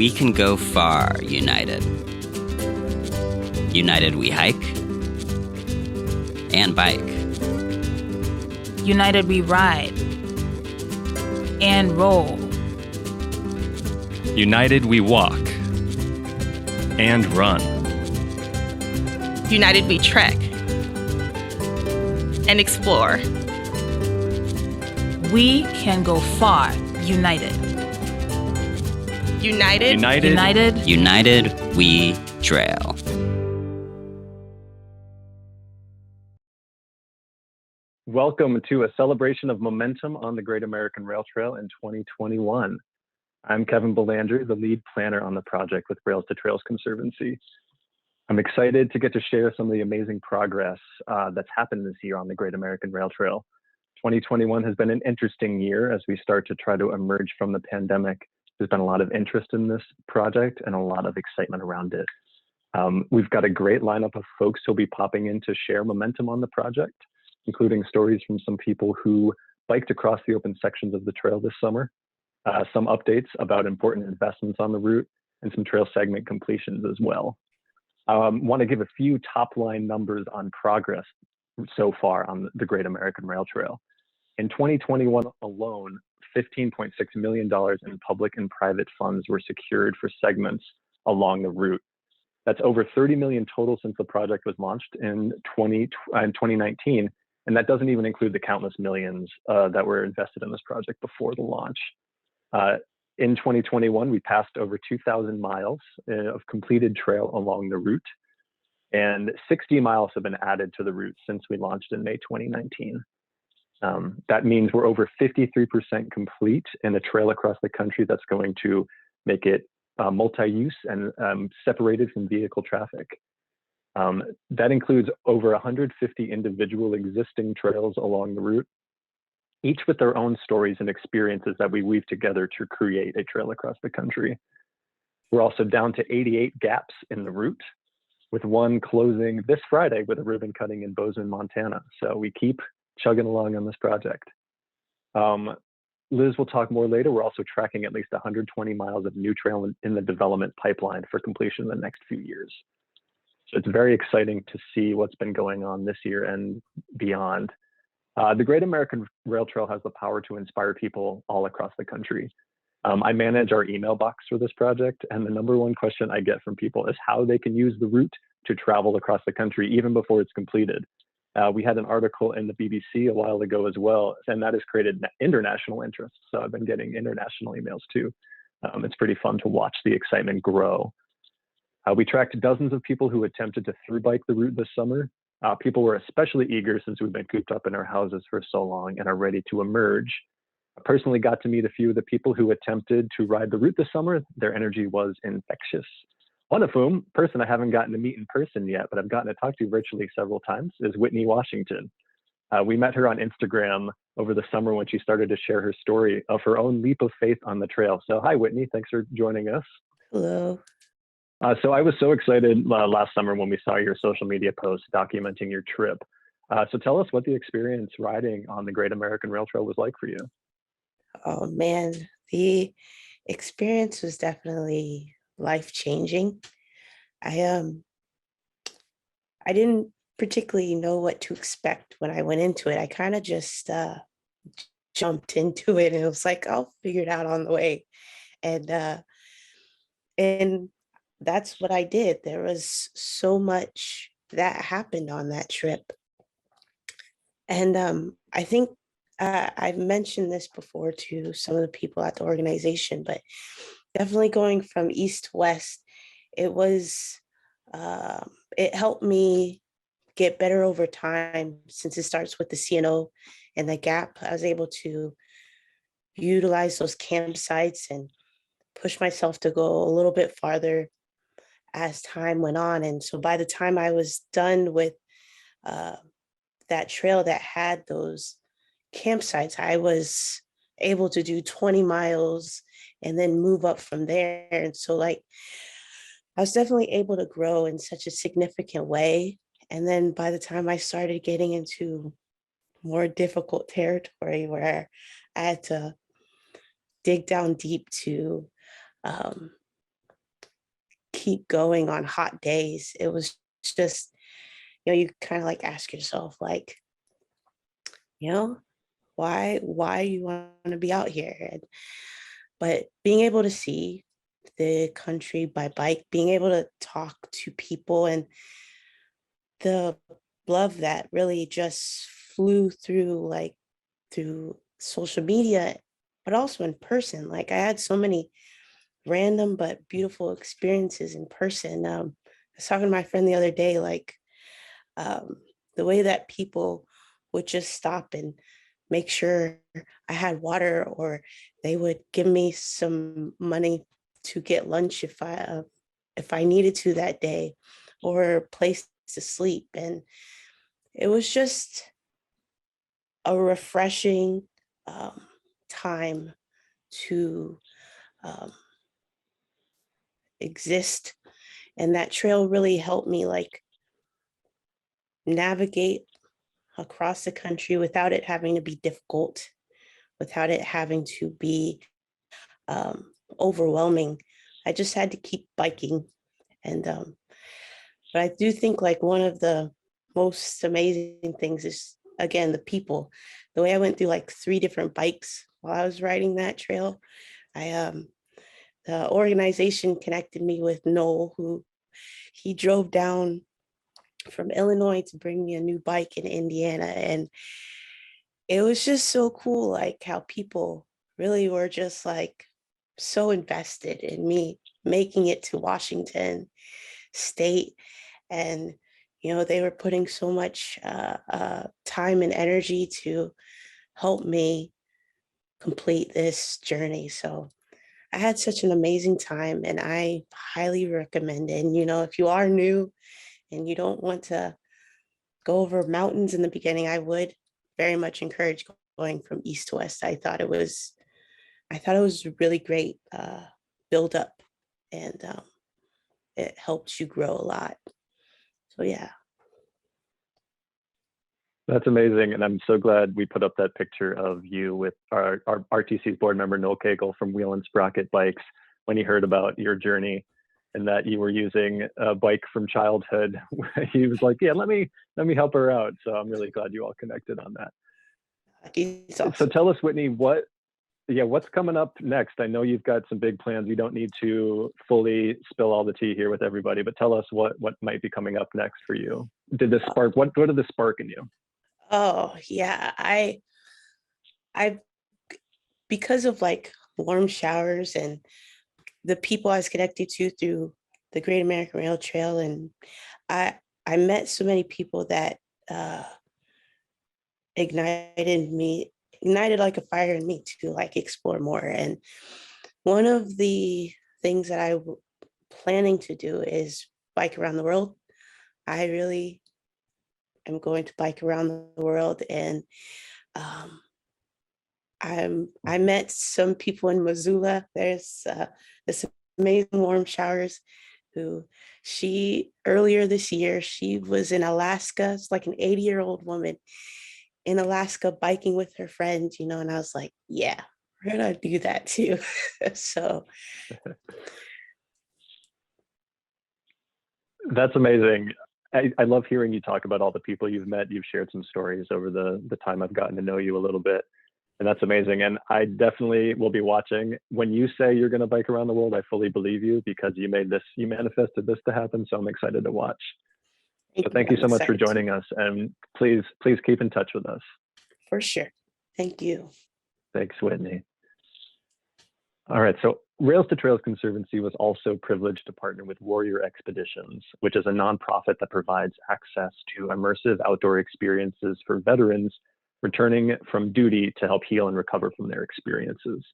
We can go far united. United we hike and bike. United we ride and roll. United we walk and run. United we trek and explore. We can go far united. United we trail. Welcome to a celebration of momentum on the Great American Rail Trail in 2021. I'm Kevin Belanger, the lead planner on the project with Rails to Trails Conservancy. I'm excited to get to share some of the amazing progress that's happened this year on the Great American Rail Trail. 2021 has been an interesting year as we start to try to emerge from the pandemic. There's been a lot of interest in this project and a lot of excitement around it. We've got a great lineup of folks who'll be popping in to share momentum on the project, including stories from some people who biked across the open sections of the trail this summer, some updates about important investments on the route, and some trail segment completions as well. Want to give a few top line numbers on progress so far on the Great American Rail Trail. In 2021 alone, $15.6 million in public and private funds were secured for segments along the route. That's over 30 million total since the project was launched in 2019. And that doesn't even include the countless millions that were invested in this project before the launch. In 2021, we passed over 2,000 miles of completed trail along the route, and 60 miles have been added to the route since we launched in May 2019. That means we're over 53% complete in a trail across the country that's going to make it multi-use and separated from vehicle traffic. That includes over 150 individual existing trails along the route, each with their own stories and experiences that we weave together to create a trail across the country. We're also down to 88 gaps in the route, with one closing this Friday with a ribbon cutting in Bozeman, Montana. So we keep chugging along on this project. Liz will talk more later. We're also tracking at least 120 miles of new trail in the development pipeline for completion in the next few years. So it's very exciting to see what's been going on this year and beyond. The Great American Rail Trail has the power to inspire people all across the country. I manage our email box for this project, and the number one question I get from people is how they can use the route to travel across the country even before it's completed. We had an article in the BBC a while ago as well, and that has created international interest. So I've been getting international emails too. It's pretty fun to watch the excitement grow. We tracked dozens of people who attempted to through bike the route this summer. People were especially eager since we've been cooped up in our houses for so long and are ready to emerge. I personally got to meet a few of the people who attempted to ride the route this summer. Their energy was infectious. One of whom, person I haven't gotten to meet in person yet, but I've gotten to talk to virtually several times, is Whitney Washington. We met her on Instagram over the summer when she started to share her story of her own leap of faith on the trail. So hi, Whitney. Thanks for joining us. Hello. So I was so excited last summer when we saw your social media post documenting your trip. So tell us what the experience riding on the Great American Rail Trail was like for you. Oh man, the experience was definitely life-changing. I didn't particularly know what to expect when I went into it. I kind of just jumped into it, and it was like, I'll figure it out on the way. And that's what I did. There was so much that happened on that trip. And I think I've mentioned this before to some of the people at the organization, but definitely going from east to west, it helped me get better over time since it starts with the CNO and the gap. I was able to utilize those campsites and push myself to go a little bit farther as time went on. And so by the time I was done with that trail that had those campsites, I was able to do 20 miles and then move up from there. And so like, I was definitely able to grow in such a significant way. And then by the time I started getting into more difficult territory where I had to dig down deep to keep going on hot days. It was just, you kind of like ask yourself, like, you know, why you want to be out here? But being able to see the country by bike, being able to talk to people, and the love that really just flew through, like through social media, but also in person. Like I had so many random but beautiful experiences in person. I was talking to my friend the other day, like um, the way that people would just stop and make sure I had water, or they would give me some money to get lunch if I needed to that day, or a place to sleep. And it was just a refreshing um, time to um, exist. And that trail really helped me like navigate across the country without it having to be difficult, without it having to be overwhelming. I just had to keep biking. And but I do think like one of the most amazing things is, again, the people. The way I went through like 3 different bikes while I was riding that trail. I The organization connected me with Noel, who he drove down from Illinois to bring me a new bike in Indiana. And it was just so cool, like how people really were just like so invested in me making it to Washington State. And, they were putting so much time and energy to help me complete this journey. So I had such an amazing time, and I highly recommend it. And, if you are new and you don't want to go over mountains in the beginning, I would very much encourage going from east to west. I thought it was a really great build up, and it helped you grow a lot. So yeah. That's amazing. And I'm so glad we put up that picture of you with our RTC's board member, Noel Cagle from Wheel and Sprocket Bikes, when he heard about your journey and that you were using a bike from childhood. He was like, yeah, let me help her out. So I'm really glad you all connected on that. Awesome. So tell us, Whitney, what's coming up next? I know you've got some big plans. We don't need to fully spill all the tea here with everybody, but tell us what might be coming up next for you. Did this spark, what did this spark in you? Oh yeah, I because of like warm showers and the people I was connected to through the Great American Rail Trail, and I I met so many people that uh, ignited like a fire in me to like explore more. And one of the things that planning to do is bike around the world. I really am going to bike around the world, and um, I met some people in Missoula. There's this amazing warm showers who earlier this year, she was in Alaska. It's like an 80-year-old woman in Alaska biking with her friends, and I was like, yeah, we're gonna do that too. So That's amazing. I love hearing you talk about all the people you've met. You've shared some stories over the time I've gotten to know you a little bit. And that's amazing. And I definitely will be watching. When you say you're going to bike around the world, I fully believe you, because you manifested this to happen. So I'm excited to watch. Thank you so much for joining us. And please keep in touch with us. For sure. Thank you. Thanks, Whitney. All right, so Rails to Trails Conservancy was also privileged to partner with Warrior Expeditions, which is a nonprofit that provides access to immersive outdoor experiences for veterans returning from duty to help heal and recover from their experiences.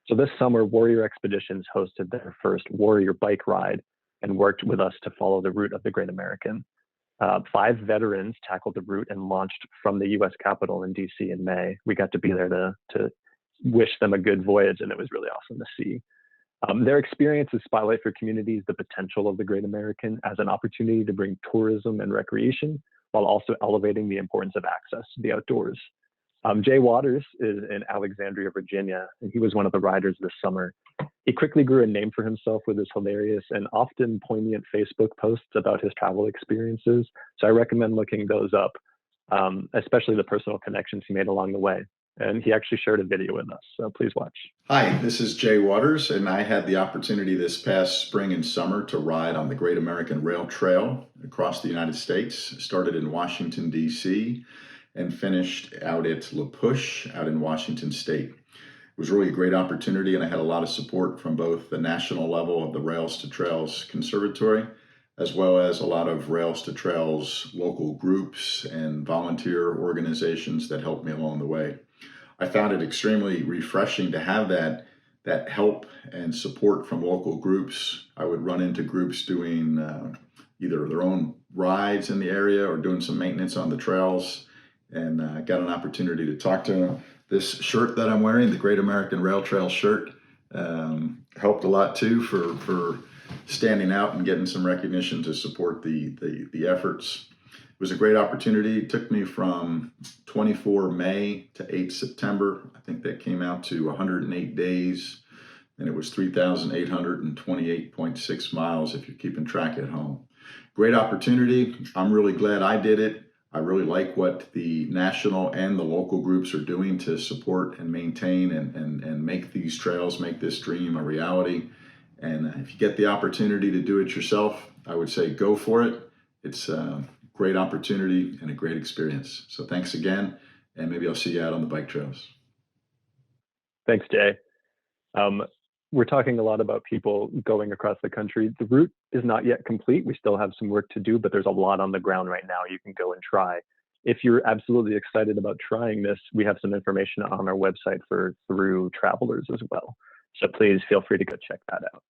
So this summer, Warrior Expeditions hosted their first Warrior bike ride and worked with us to follow the route of the Great American. 5 veterans tackled the route and launched from the U.S. Capitol in D.C. in May. We got to be there to wish them a good voyage, and it was really awesome to see. Their experiences spotlight for communities the potential of the Great American as an opportunity to bring tourism and recreation, while also elevating the importance of access to the outdoors. Jay Waters is in Alexandria, Virginia, and he was one of the riders this summer. He quickly grew a name for himself with his hilarious and often poignant Facebook posts about his travel experiences. So I recommend looking those up, especially the personal connections he made along the way. And he actually shared a video with us, so please watch. Hi, this is Jay Waters, and I had the opportunity this past spring and summer to ride on the Great American Rail Trail across the United States. Started in Washington, D.C., and finished out at La Push out in Washington State. It was really a great opportunity, and I had a lot of support from both the national level of the Rails to Trails Conservatory, as well as a lot of Rails to Trails local groups and volunteer organizations that helped me along the way. I found it extremely refreshing to have that help and support from local groups. I would run into groups doing either their own rides in the area or doing some maintenance on the trails, and got an opportunity to talk to them. This shirt that I'm wearing, the Great American Rail Trail shirt, helped a lot too for standing out and getting some recognition to support the efforts. It was a great opportunity. It took me from 24 May to 8 September. I think that came out to 108 days, and it was 3,828.6 miles if you're keeping track at home. Great opportunity. I'm really glad I did it. I really like what the national and the local groups are doing to support and maintain and make these trails, make this dream a reality. And if you get the opportunity to do it yourself, I would say go for it. It's a great opportunity and a great experience. So thanks again, and maybe I'll see you out on the bike trails. Thanks, Jay. We're talking a lot about people going across the country. The route is not yet complete. We still have some work to do, but there's a lot on the ground right now you can go and try. If you're absolutely excited about trying this, we have some information on our website for through travelers as well. So please feel free to go check that out.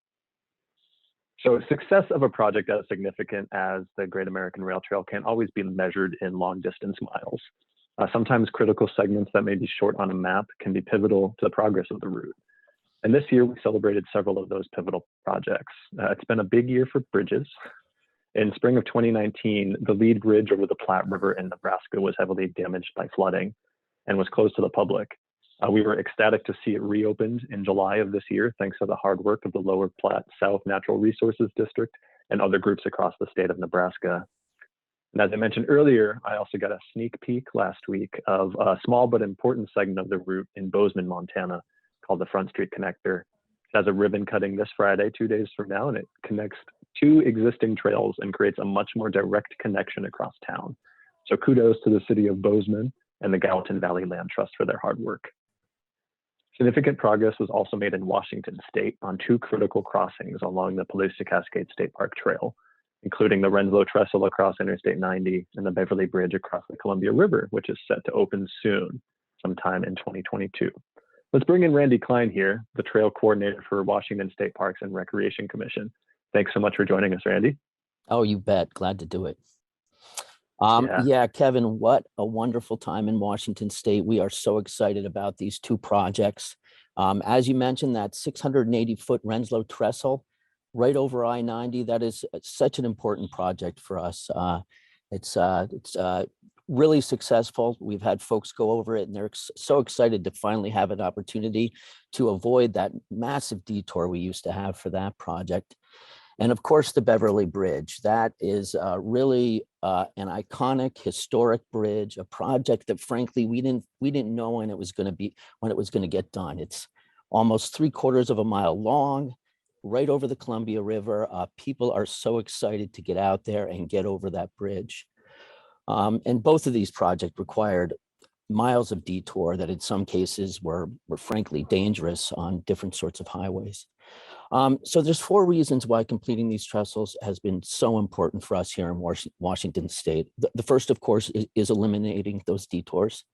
So success of a project as significant as the Great American Rail Trail can't always be measured in long distance miles. Sometimes critical segments that may be short on a map can be pivotal to the progress of the route. And this year we celebrated several of those pivotal projects. It's been a big year for bridges. In spring of 2019, the lead bridge over the Platte River in Nebraska was heavily damaged by flooding and was closed to the public. We were ecstatic to see it reopened in July of this year, thanks to the hard work of the Lower Platte South Natural Resources District and other groups across the state of Nebraska. And as I mentioned earlier, I also got a sneak peek last week of a small but important segment of the route in Bozeman, Montana, called the Front Street Connector. It has a ribbon cutting this Friday, 2 days from now, and it connects two existing trails and creates a much more direct connection across town. So kudos to the city of Bozeman and the Gallatin Valley Land Trust for their hard work. Significant progress was also made in Washington State on two critical crossings along the Palusa Cascade State Park Trail, including the Renslow Trestle across Interstate 90 and the Beverly Bridge across the Columbia River, which is set to open soon, sometime in 2022. Let's bring in Randy Kline here, the trail coordinator for Washington State Parks and Recreation Commission. Thanks so much for joining us, Randy. Oh, you bet. Glad to do it. Yeah, Kevin, what a wonderful time in Washington State. We are so excited about these two projects. As you mentioned, that 680-foot Renslow Trestle right over I-90, that is such an important project for us. It's really successful. We've had folks go over it and they're so excited to finally have an opportunity to avoid that massive detour we used to have for that project. And of course, the Beverly Bridge. That is really an iconic, historic bridge, a project that frankly, we didn't know when it was going to get done. It's almost 3/4 of a mile long, right over the Columbia River. People are so excited to get out there and get over that bridge. And both of these projects required miles of detour that in some cases were frankly dangerous on different sorts of highways. So there's 4 reasons why completing these trestles has been so important for us here in Washington State. The first, of course, is eliminating those detours.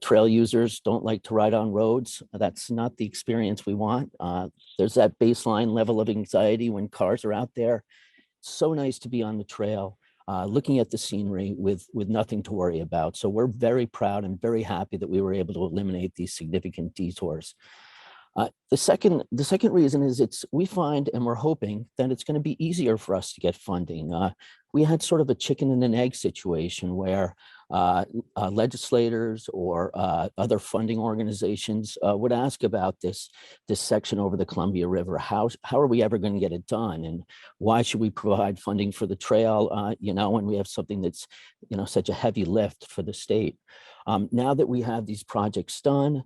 Trail users don't like to ride on roads. That's not the experience we want. There's that baseline level of anxiety when cars are out there. It's so nice to be on the trail, looking at the scenery with nothing to worry about. So we're very proud and very happy that we were able to eliminate these significant detours. The second reason is we find and we're hoping that it's going to be easier for us to get funding. we had sort of a chicken and an egg situation where legislators or other funding organizations would ask about this section over the Columbia River. How are we ever going to get it done? And why should we provide funding for the trail, when we have something that's, such a heavy lift for the state? Now that we have these projects done,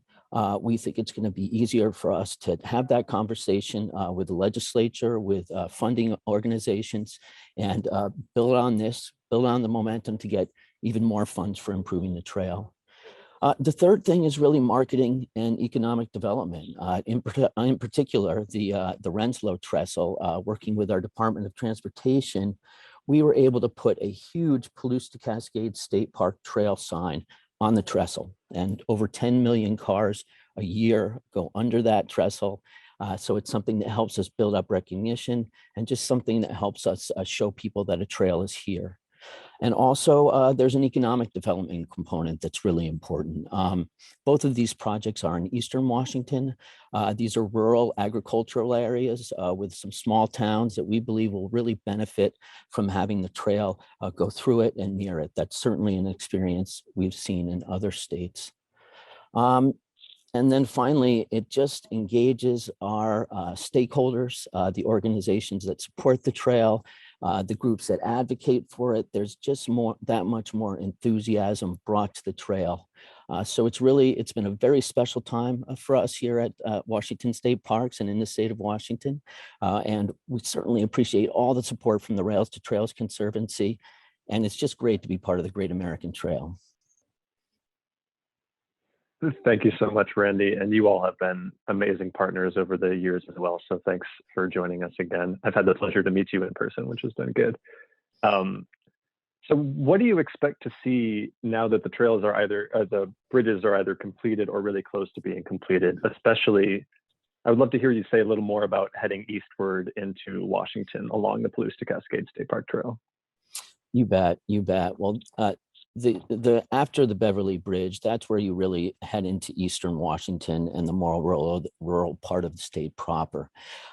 we think it's going to be easier for us to have that conversation with the legislature, with funding organizations, and build on the momentum to get even more funds for improving the trail. The third thing is really marketing and economic development. In particular, the Renslow Trestle, working with our Department of Transportation, we were able to put a huge Palouse to Cascade State Park Trail sign on the trestle, and over 10 million cars a year go under that trestle. So it's something that helps us build up recognition and just something that helps us show people that a trail is here. And also there's an economic development component that's really important. Both of these projects are in Eastern Washington. These are rural agricultural areas with some small towns that we believe will really benefit from having the trail go through it and near it. That's certainly an experience we've seen in other states. And then finally, it just engages our stakeholders, the organizations that support the trail, the groups that advocate for it. There's just that much more enthusiasm brought to the trail. So it's been a very special time for us here at Washington State Parks and in the state of Washington. And we certainly appreciate all the support from the Rails to Trails Conservancy. And it's just great to be part of the Great American Trail. Thank you so much, Randy. And you all have been amazing partners over the years as well. So thanks for joining us again. I've had the pleasure to meet you in person, which has been good. So what do you expect to see now that the trails are the bridges are either completed or really close to being completed? Especially, I would love to hear you say a little more about heading eastward into Washington along the Palouse to Cascade State Park Trail. You bet. Well, the after the Beverly Bridge, that's where you really head into Eastern Washington and the more rural part of the state proper.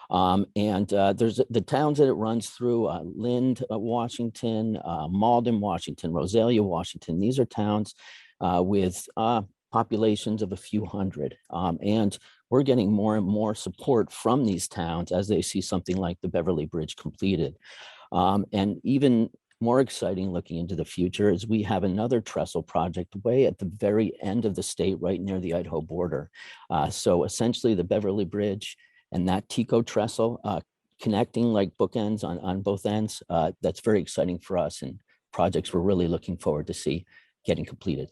And there's the towns that it runs through: Lind, Washington, Malden, Washington, Rosalia, Washington. These are towns with populations of a few hundred, and we're getting more and more support from these towns as they see something like the Beverly Bridge completed. And even more exciting looking into the future is we have another trestle project way at the very end of the state, right near the Idaho border. So essentially the Beverly Bridge and that Tico trestle connecting like bookends on both ends, that's very exciting for us and projects we're really looking forward to see getting completed.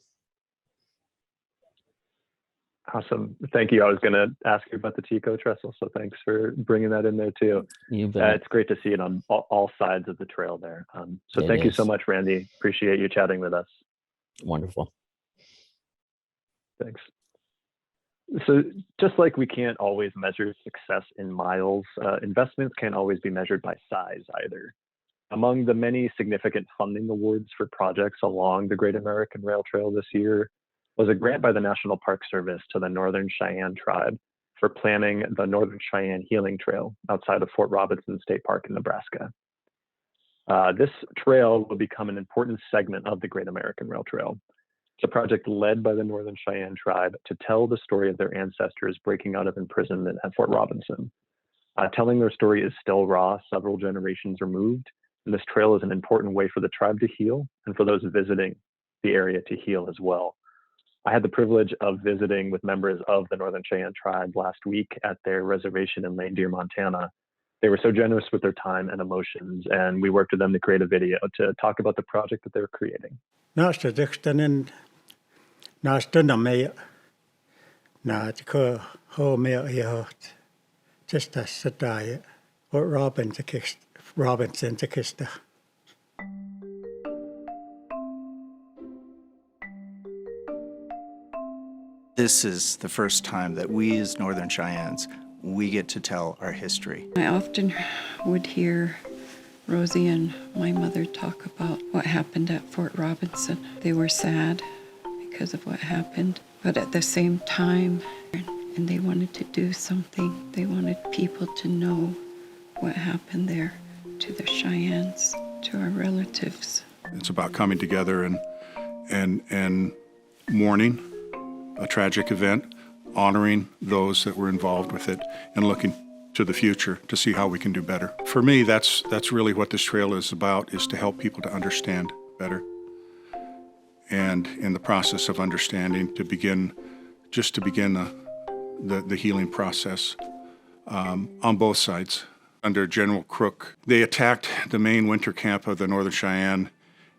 Awesome. Thank you. I was going to ask you about the Tico trestle, so thanks for bringing that in there too. You bet. It's great to see it on all sides of the trail there. So thank you so much, Randy. Appreciate you chatting with us. Wonderful. Thanks. So just like we can't always measure success in miles, investments can't always be measured by size either. Among the many significant funding awards for projects along the Great American Rail Trail this year was a grant by the National Park Service to the Northern Cheyenne tribe for planning the Northern Cheyenne Healing Trail outside of Fort Robinson State Park in Nebraska. This trail will become an important segment of the Great American Rail Trail. It's a project led by the Northern Cheyenne tribe to tell the story of their ancestors breaking out of imprisonment at Fort Robinson. Telling their story is still raw, several generations removed, and this trail is an important way for the tribe to heal and for those visiting the area to heal as well. I had the privilege of visiting with members of the Northern Cheyenne tribe last week at their reservation in Lane Deer, Montana. They were so generous with their time and emotions, and we worked with them to create a video to talk about the project that they're creating. This is the first time that we as Northern Cheyennes, we get to tell our history. I often would hear Rosie and my mother talk about what happened at Fort Robinson. They were sad because of what happened, but at the same time, and they wanted to do something. They wanted people to know what happened there to the Cheyennes. to our relatives. It's about coming together and mourning a tragic event, honoring those that were involved with it, and looking to the future to see how we can do better. For me, that's really what this trail is about, is to help people to understand better. And in the process of understanding, to begin the healing process on both sides. Under General Crook, they attacked the main winter camp of the Northern Cheyenne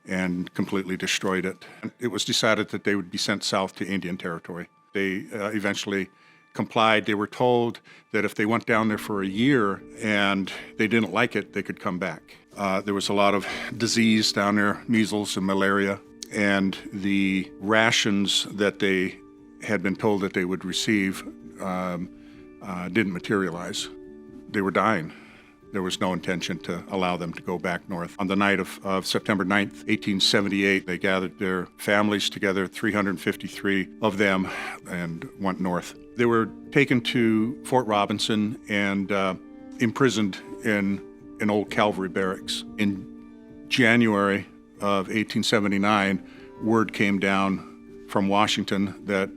and completely destroyed it. It was decided that they would be sent south to Indian Territory. They eventually complied. They were told that if they went down there for a year and they didn't like it, they could come back. There was a lot of disease down there, measles and malaria, and the rations that they had been told that they would receive didn't materialize. They were dying. There was no intention to allow them to go back north. On the night of September 9th, 1878, they gathered their families together, 353 of them, and went north. They were taken to Fort Robinson and imprisoned in an old cavalry barracks. In January of 1879, word came down from Washington that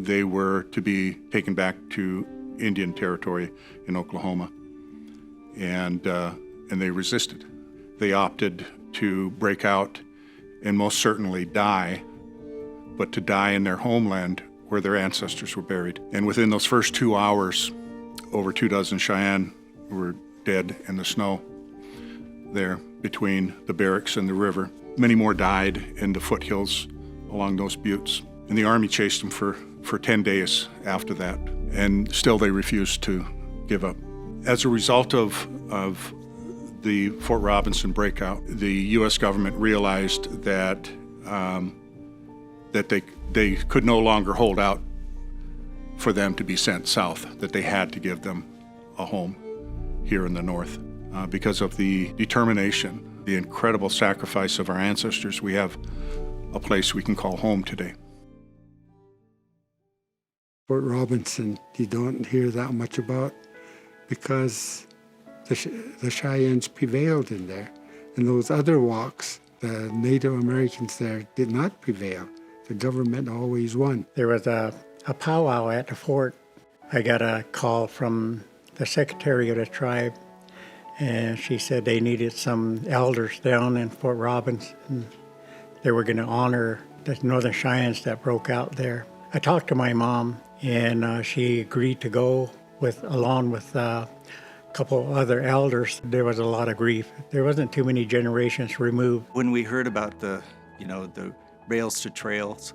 they were to be taken back to Indian Territory in Oklahoma. And they resisted. They opted to break out and most certainly die, but to die in their homeland where their ancestors were buried. And within those first 2 hours, over 24 Cheyenne were dead in the snow there between the barracks and the river. Many more died in the foothills along those buttes. And the Army chased them for 10 days after that, and still they refused to give up. As a result of the Fort Robinson breakout, the U.S. government realized that they could no longer hold out for them to be sent south, that they had to give them a home here in the north. Because of the determination, the incredible sacrifice of our ancestors, we have a place we can call home today. Fort Robinson, you don't hear that much about, because the Cheyennes prevailed in there. And those other walks, the Native Americans there did not prevail. The government always won. There was a powwow at the fort. I got a call from the secretary of the tribe, and she said they needed some elders down in Fort Robinson. They were going to honor the Northern Cheyennes that broke out there. I talked to my mom, and she agreed to go along with a couple other elders. There was a lot of grief. There wasn't too many generations removed. When we heard about the Rails to Trails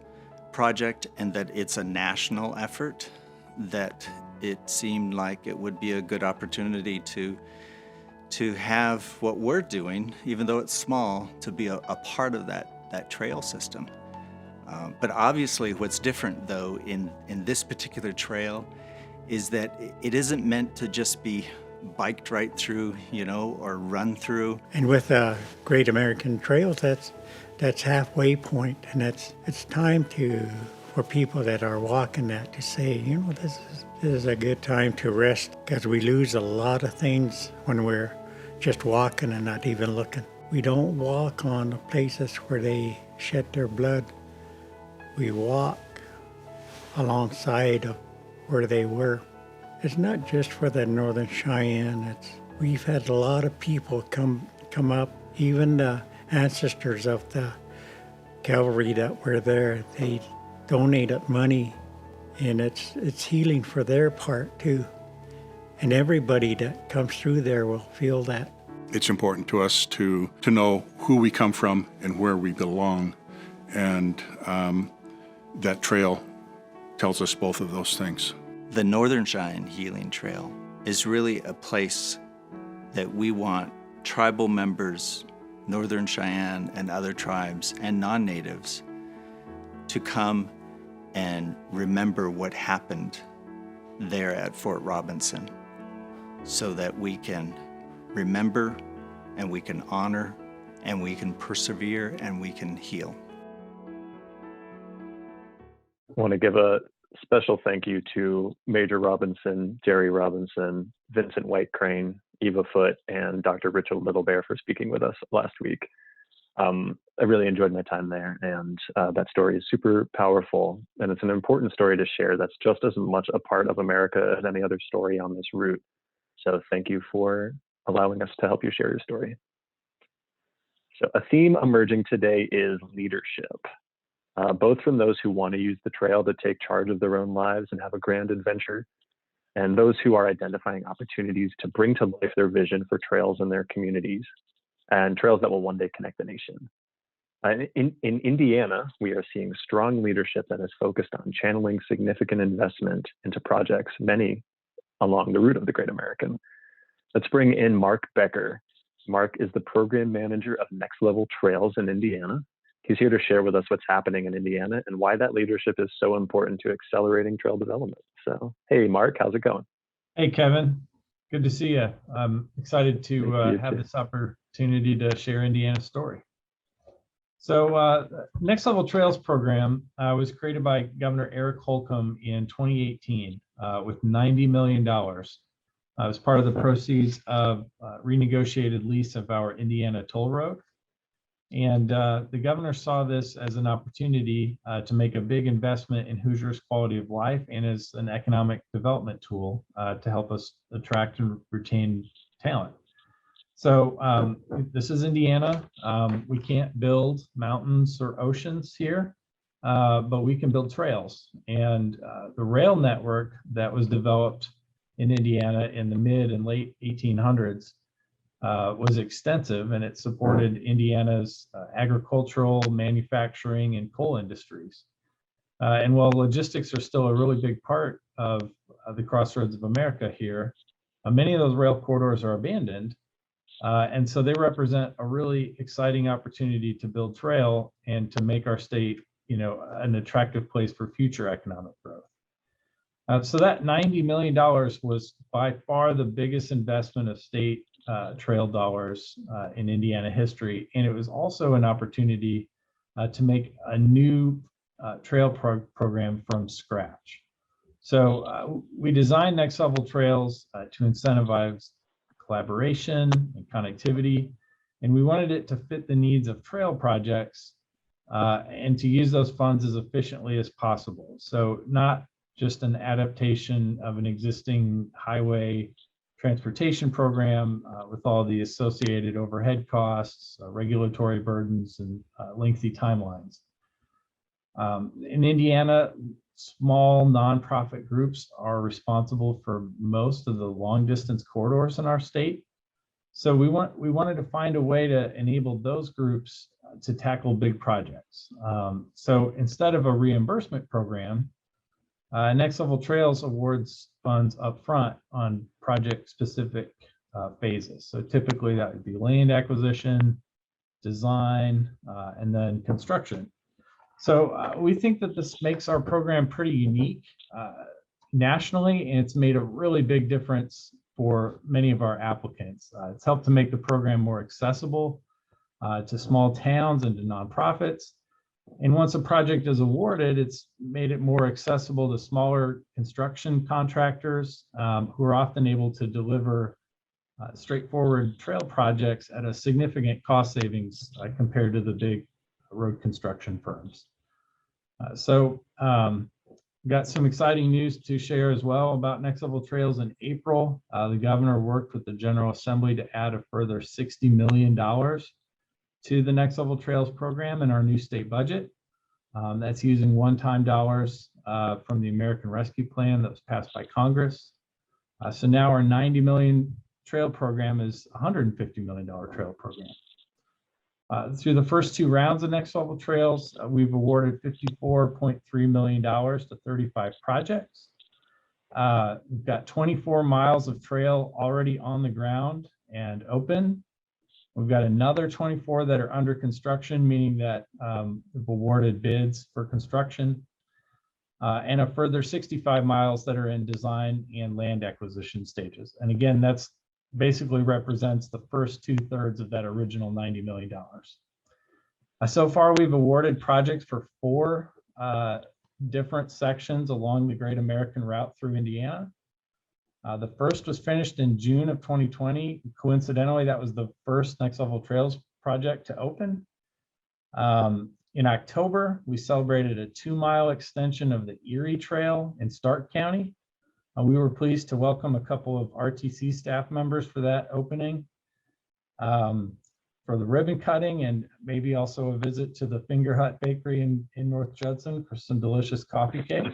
project and that it's a national effort, that it seemed like it would be a good opportunity to have what we're doing, even though it's small, to be a part of that trail system. But obviously what's different though in this particular trail is that it isn't meant to just be biked right through, or run through. And with Great American Trails, that's halfway point, and it's time for people that are walking that to say, this is a good time to rest, because we lose a lot of things when we're just walking and not even looking. We don't walk on the places where they shed their blood. We walk alongside of where they were. It's not just for the Northern Cheyenne. We've had a lot of people come up, even the ancestors of the cavalry that were there. They donated money, and it's healing for their part too. And everybody that comes through there will feel that. It's important to us to know who we come from and where we belong, and that trail tells us both of those things. The Northern Cheyenne Healing Trail is really a place that we want tribal members, Northern Cheyenne and other tribes and non-natives, to come and remember what happened there at Fort Robinson, so that we can remember and we can honor and we can persevere and we can heal. I want to give a special thank you to Major Robinson, Gerry Robinson, Vincent Whitecrane, Eva Foote and Dr. Richard Littlebear for speaking with us last week. I really enjoyed my time there, and that story is super powerful, and it's an important story to share that's just as much a part of America as any other story on this route. So thank you for allowing us to help you share your story. So a theme emerging today is leadership, both from those who want to use the trail to take charge of their own lives and have a grand adventure, and those who are identifying opportunities to bring to life their vision for trails in their communities and trails that will one day connect the nation. In Indiana, we are seeing strong leadership that is focused on channeling significant investment into projects, many along the route of the Great American. Let's bring in Mark Becker. Mark is the program manager of Next Level Trails in Indiana. He's here to share with us what's happening in Indiana and why that leadership is so important to accelerating trail development. So, hey, Mark, how's it going? Hey, Kevin. Good to see you. I'm excited to have this opportunity to share Indiana's story. So Next Level Trails program was created by Governor Eric Holcomb in 2018 with $90 million as part of the proceeds of renegotiated lease of our Indiana toll road. And the governor saw this as an opportunity to make a big investment in Hoosiers' quality of life and as an economic development tool to help us attract and retain talent. So this is Indiana. We can't build mountains or oceans here, but we can build trails. And the rail network that was developed in Indiana in the mid and late 1800s was extensive, and it supported Indiana's agricultural, manufacturing, and coal industries. And while logistics are still a really big part of the crossroads of America here, many of those rail corridors are abandoned. And so they represent a really exciting opportunity to build trail and to make our state, an attractive place for future economic growth. So that $90 million was by far the biggest investment of state trail dollars in Indiana history. And it was also an opportunity to make a new trail program from scratch. So we designed Next Level Trails to incentivize collaboration and connectivity, and we wanted it to fit the needs of trail projects and to use those funds as efficiently as possible. So not just an adaptation of an existing highway transportation program with all the associated overhead costs, regulatory burdens, and lengthy timelines. In Indiana, small nonprofit groups are responsible for most of the long distance corridors in our state. So we wanted to find a way to enable those groups to tackle big projects. So instead of a reimbursement program, Next Level Trails awards funds up front on project specific phases. So typically that would be land acquisition, design, and then construction. So we think that this makes our program pretty unique nationally, and it's made a really big difference for many of our applicants. It's helped to make the program more accessible to small towns and to nonprofits. And once a project is awarded, it's made it more accessible to smaller construction contractors who are often able to deliver straightforward trail projects at a significant cost savings compared to the big road construction firms. Got some exciting news to share as well about Next Level Trails in April. The governor worked with the General Assembly to add a further $60 million to the Next Level Trails program in our new state budget. That's using one-time dollars from the American Rescue Plan that was passed by Congress. So now our $90 million trail program is a $150 million trail program. Through the first two rounds of Next Level Trails, we've awarded $54.3 million to 35 projects. We've got 24 miles of trail already on the ground and open. We've got another 24 that are under construction, meaning that we've awarded bids for construction, and a further 65 miles that are in design and land acquisition stages. And again, that's basically represents the first 2/3 of that original $90 million. So far, we've awarded projects for 4 different sections along the Great American Route through Indiana. The first was finished in June of 2020. Coincidentally, that was the first Next Level Trails project to open. In October, we celebrated a 2-mile extension of the Erie Trail in Stark County. We were pleased to welcome a couple of RTC staff members for that opening, for the ribbon cutting, and maybe also a visit to the Finger Hut Bakery in North Judson for some delicious coffee cake.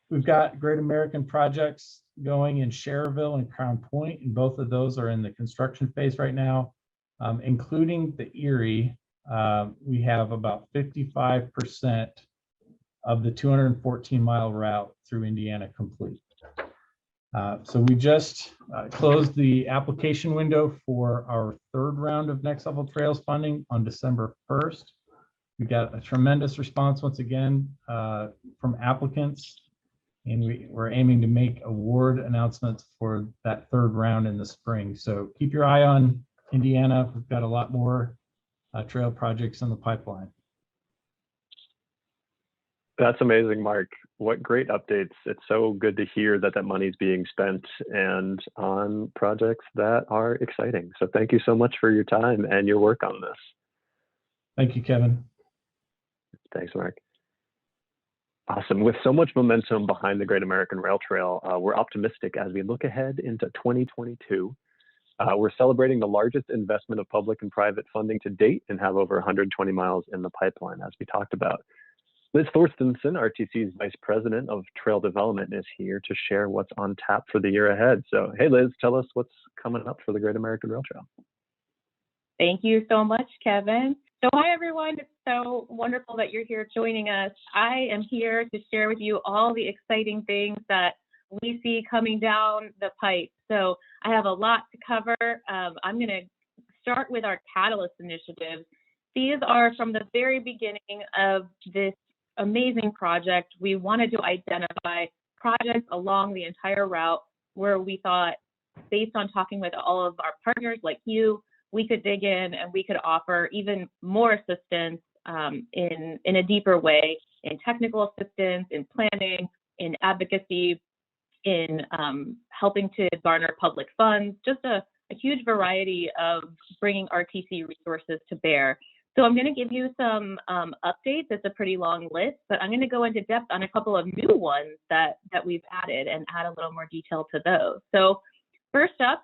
We've got Great American projects going in Cherville and Crown Point, and both of those are in the construction phase right now, including the Erie. We have about 55% of the 214-mile route through Indiana complete. So we just closed the application window for our third round of Next Level Trails funding on December 1st. We got a tremendous response once again from applicants, and we're aiming to make award announcements for that third round in the spring. So keep your eye on Indiana. We've got a lot more trail projects in the pipeline. That's amazing, Mark. What great updates. It's so good to hear that that money is being spent and on projects that are exciting. So thank you so much for your time and your work on this. Thank you, Kevin. Thanks, Mark. Awesome. With so much momentum behind the Great American Rail Trail, we're optimistic as we look ahead into 2022. We're celebrating the largest investment of public and private funding to date and have over 120 miles in the pipeline, as we talked about. Liz Thorstensen, RTC's Vice President of Trail Development, is here to share what's on tap for the year ahead. So, hey, Liz, tell us what's coming up for the Great American Rail Trail. Thank you so much, Kevin. So hi, everyone. It's so wonderful that you're here joining us. I am here to share with you all the exciting things that we see coming down the pipe. So I have a lot to cover. I'm going to start with our Catalyst initiatives. These are from the very beginning of this amazing project. We wanted to identify projects along the entire route where we thought, based on talking with all of our partners like you, we could dig in and we could offer even more assistance in a deeper way, in technical assistance, in planning, in advocacy, in helping to garner public funds, just a huge variety of bringing RTC resources to bear. So I'm going to give you some updates. It's a pretty long list, but I'm going to go into depth on a couple of new ones that we've added and add a little more detail to those. So first up,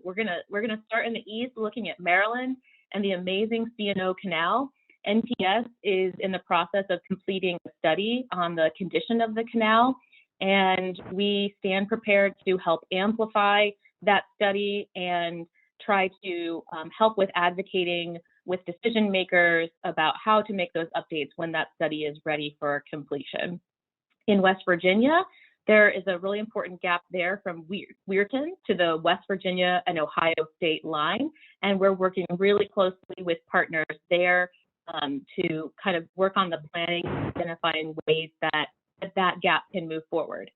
we're gonna start in the east, looking at Maryland and the amazing C&O Canal. NTS is in the process of completing a study on the condition of the canal, and we stand prepared to help amplify that study and try to help with advocating with decision makers about how to make those updates when that study is ready for completion. In West Virginia, there is a really important gap there from Weirton to the West Virginia and Ohio state line, and we're working really closely with partners there to kind of work on the planning, identifying ways that gap can move forward.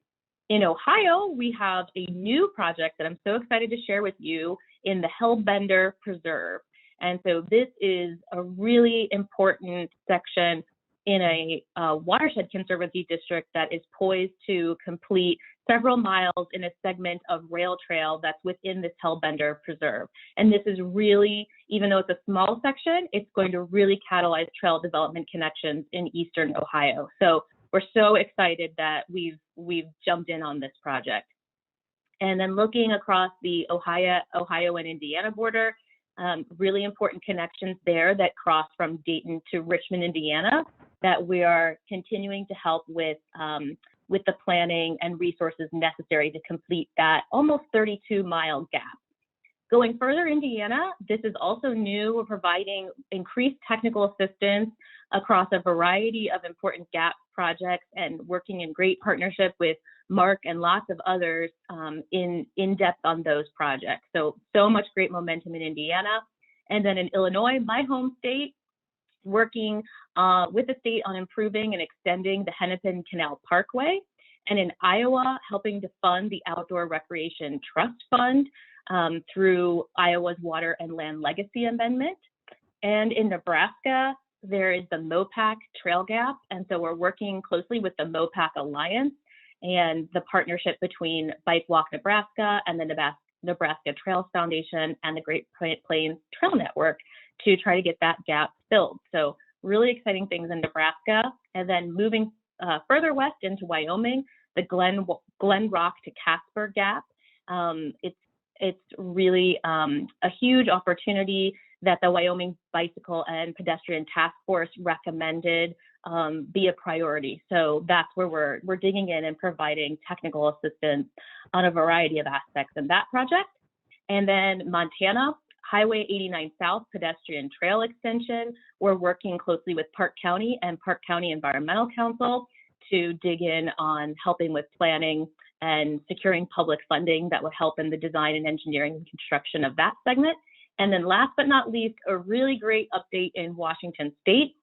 In Ohio, we have a new project that I'm so excited to share with you in the Hellbender Preserve. And so this is a really important section in a watershed conservancy district that is poised to complete several miles in a segment of rail trail that's within this Hellbender Preserve. And this is really, even though it's a small section, it's going to really catalyze trail development connections in Eastern Ohio. So we're so excited that we've jumped in on this project. And then looking across the Ohio and Indiana border, really important connections there that cross from Dayton to Richmond, Indiana, that we are continuing to help with the planning and resources necessary to complete that almost 32-mile gap. Going further, Indiana, this is also new. We're providing increased technical assistance across a variety of important gap projects and working in great partnership with Mark and lots of others in depth on those projects. So much great momentum in Indiana. And then in Illinois, my home state, working with the state on improving and extending the Hennepin Canal Parkway. And in Iowa, helping to fund the Outdoor Recreation Trust Fund through Iowa's Water and Land Legacy Amendment. And in Nebraska, there is the MOPAC Trail Gap. And so we're working closely with the MOPAC Alliance and the partnership between Bike Walk Nebraska and the Nebraska Trails Foundation and the Great Plains Trail Network to try to get that gap filled. So really exciting things in Nebraska. And then moving further west into Wyoming, the Glen Rock to Casper Gap. It's really a huge opportunity that the Wyoming Bicycle and Pedestrian Task Force recommended be a priority. So that's where we're digging in and providing technical assistance on a variety of aspects in that project. And then Montana, Highway 89 South Pedestrian Trail Extension. We're working closely with Park County and Park County Environmental Council to dig in on helping with planning and securing public funding that would help in the design and engineering and construction of that segment. And then last but not least, a really great update in Washington State,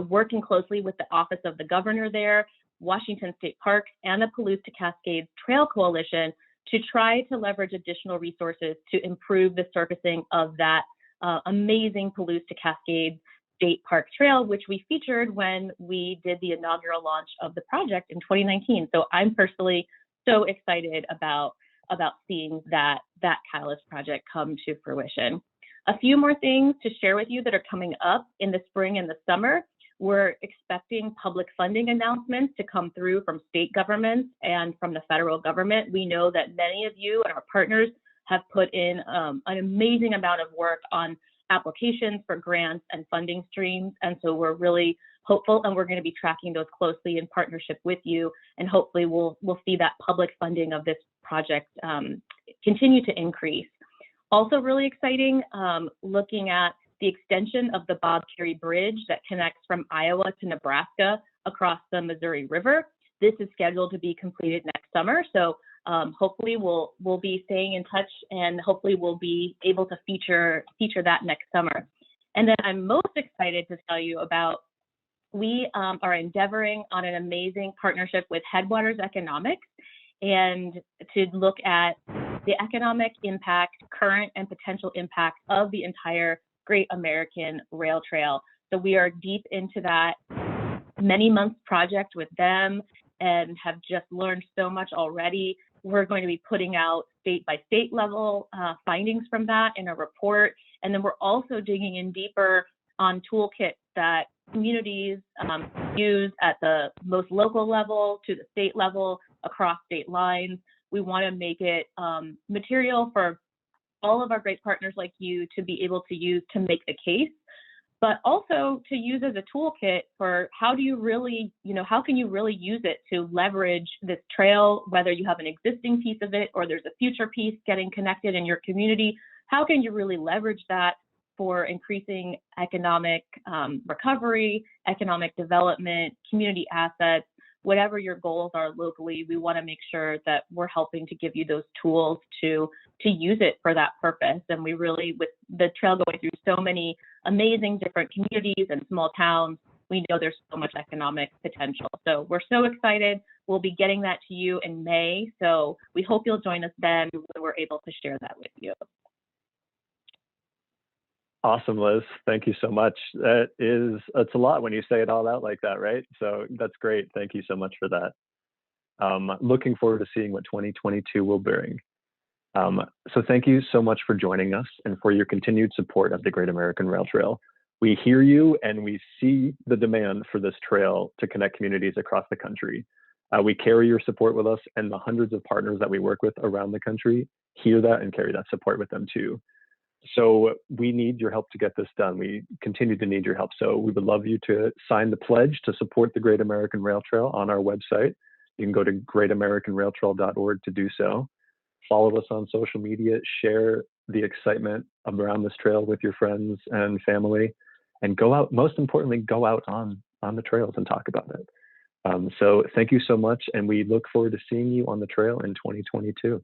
working closely with the Office of the Governor there, Washington State Parks, and the Palouse to Cascades Trail Coalition to try to leverage additional resources to improve the surfacing of that amazing Palouse to Cascades State Park Trail, which we featured when we did the inaugural launch of the project in 2019. So I'm personally so excited about seeing that Catalyst project come to fruition. A few more things to share with you that are coming up in the spring and the summer. We're expecting public funding announcements to come through from state governments and from the federal government. We know that many of you and our partners have put in an amazing amount of work on applications for grants and funding streams. And so we're really hopeful, and we're going to be tracking those closely in partnership with you. And hopefully we'll see that public funding of this project continue to increase. Also really exciting, looking at the extension of the Bob Carey Bridge that connects from Iowa to Nebraska across the Missouri River. This is scheduled to be completed next summer. So hopefully we'll be staying in touch, and hopefully we'll be able to feature that next summer. And then I'm most excited to tell you about, we are endeavoring on an amazing partnership with Headwaters Economics, and to look at the economic impact, current and potential impact of the entire Great American Rail Trail. So we are deep into that many months project with them and have just learned so much already. We're going to be putting out state by state level findings from that in a report. And then we're also digging in deeper on toolkits that communities use at the most local level to the state level, across state lines. We want to make it material for all of our great partners like you to be able to use to make the case, but also to use as a toolkit for how do you really, how can you really use it to leverage this trail, whether you have an existing piece of it or there's a future piece getting connected in your community. How can you really leverage that for increasing economic recovery, economic development, community assets, whatever your goals are locally? We want to make sure that we're helping to give you those tools to use it for that purpose. And we really, with the trail going through so many amazing different communities and small towns, we know there's so much economic potential. So we're so excited. We'll be getting that to you in May. So we hope you'll join us then when we're able to share that with you. Awesome, Liz. Thank you so much. It's a lot when you say it all out like that, right? So that's great. Thank you so much for that. Looking forward to seeing what 2022 will bring. So thank you so much for joining us and for your continued support of the Great American Rail Trail. We hear you and we see the demand for this trail to connect communities across the country. We carry your support with us, and the hundreds of partners that we work with around the country hear that and carry that support with them too. So we need your help to get this done. We continue to need your help. So we would love you to sign the pledge to support the Great American Rail Trail on our website. You can go to greatamericanrailtrail.org to do so. Follow us on social media, share the excitement around this trail with your friends and family, and go out, most importantly, go out on the trails and talk about it. So thank you so much, and we look forward to seeing you on the trail in 2022.